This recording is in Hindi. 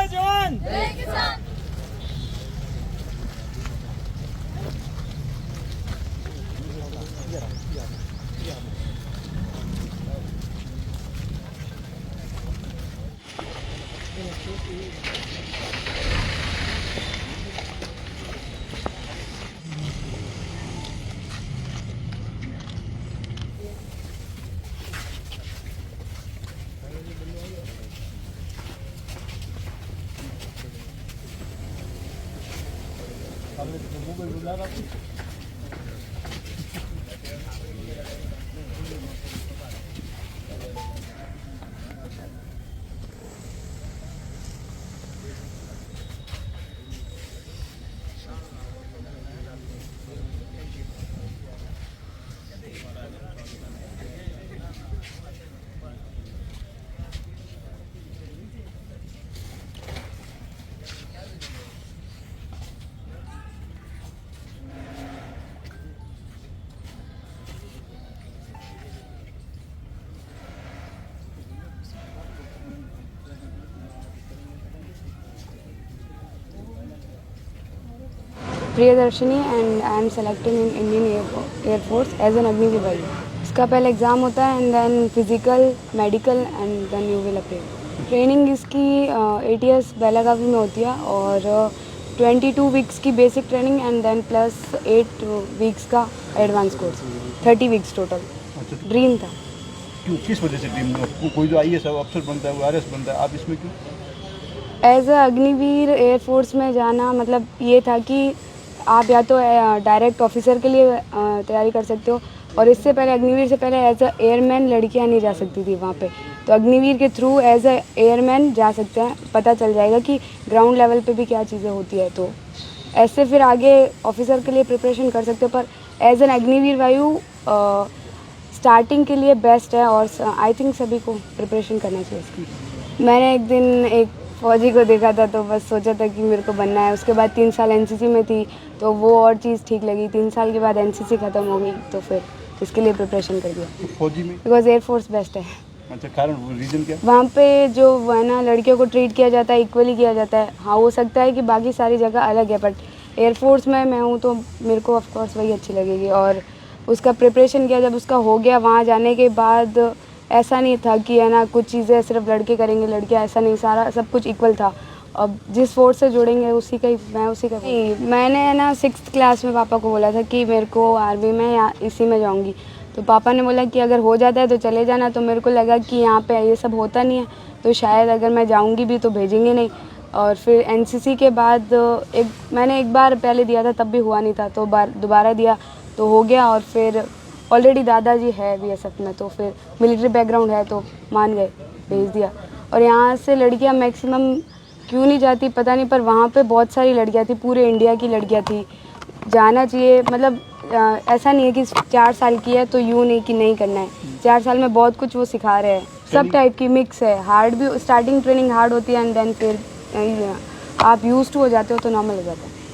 जय जवान जय किसान। Priyadarshini and I am selected in Indian air force as an Agniveer Vayu. इसका पहले एग्ज़ाम होता है and then physical, medical and then you will appear. Training इसकी ATS बेलागावी में होती है और 22 वीक्स की basic training and then plus 8 weeks का एडवांस कोर्स, 30 वीक्स टोटल। अच्छा, ड्रीम था। क्यों, किस वजह से ड्रीम? कोई जो IAS अफसर बनता है, वो RS बनता है, आप इसमें क्यों? एज अ अग्निवीर एयरफोर्स में जाना मतलब ये था कि आप या तो डायरेक्ट ऑफिसर के लिए तैयारी कर सकते हो, और इससे पहले अग्निवीर से पहले एज अ एयरमैन लड़कियां नहीं जा सकती थी वहाँ पे। तो अग्निवीर के थ्रू एज अ एयरमैन जा सकते हैं, पता चल जाएगा कि ग्राउंड लेवल पे भी क्या चीज़ें होती है। तो ऐसे फिर आगे ऑफिसर के लिए प्रिपरेशन कर सकते हो, पर एज एन अग्निवीर वायु स्टार्टिंग के लिए बेस्ट है और आई थिंक सभी को प्रिपरेशन करना चाहिए इसकी। मैंने एक दिन एक फौजी को देखा था तो बस सोचा था कि मेरे को बनना है। उसके बाद 3 साल NCC में थी तो वो और चीज़ ठीक लगी। 3 साल के बाद NCC ख़त्म हो गई तो फिर इसके लिए प्रिपरेशन कर दिया। तो फौजी में बिकॉज एयरफोर्स बेस्ट है। अच्छा, कारण, रीज़न क्या? वहाँ पे जो है ना, लड़कियों को ट्रीट किया जाता है, इक्वली किया जाता है। हाँ, हो सकता है कि बाकी सारी जगह अलग है, बट एयरफोर्स में मैं हूँ तो मेरे को ऑफकोर्स वही अच्छी लगेगी। और उसका प्रिपरेशन किया, जब उसका हो गया वहाँ जाने के बाद ऐसा नहीं था कि है ना कुछ चीज़ें सिर्फ लड़के करेंगे लड़कियाँ, ऐसा नहीं, सारा सब कुछ इक्वल था। अब जिस फोर्स से जुड़ेंगे उसी का ही मैं उसी का नहीं, मैंने है ना 6th क्लास में पापा को बोला था कि मेरे को आर्मी में या इसी में जाऊंगी। तो पापा ने बोला कि अगर हो जाता है तो चले जाना। तो मेरे को लगा कि यहाँ पे ये सब होता नहीं है तो शायद अगर मैं जाऊंगी भी तो भेजेंगे नहीं। और फिर NCC के बाद मैंने एक बार पहले दिया था तब भी हुआ नहीं था, तो दोबारा दिया तो हो गया। और फिर ऑलरेडी दादाजी है BSF में तो फिर मिलिट्री बैकग्राउंड है तो मान गए, भेज दिया। और यहाँ से लड़कियाँ मैक्सिमम क्यों नहीं जाती पता नहीं, पर वहाँ पे बहुत सारी लड़कियाँ थी, पूरे इंडिया की लड़कियाँ थी। जाना चाहिए, मतलब ऐसा नहीं है कि 4 साल की है तो यूँ नहीं कि नहीं करना है। 4 साल में बहुत कुछ वो सिखा रहे हैं, सब टाइप की मिक्स है। हार्ड भी, स्टार्टिंग ट्रेनिंग हार्ड होती है एंड देन फिर आप यूज्ड टू हो जाते हो तो नॉर्मल हो जाता है।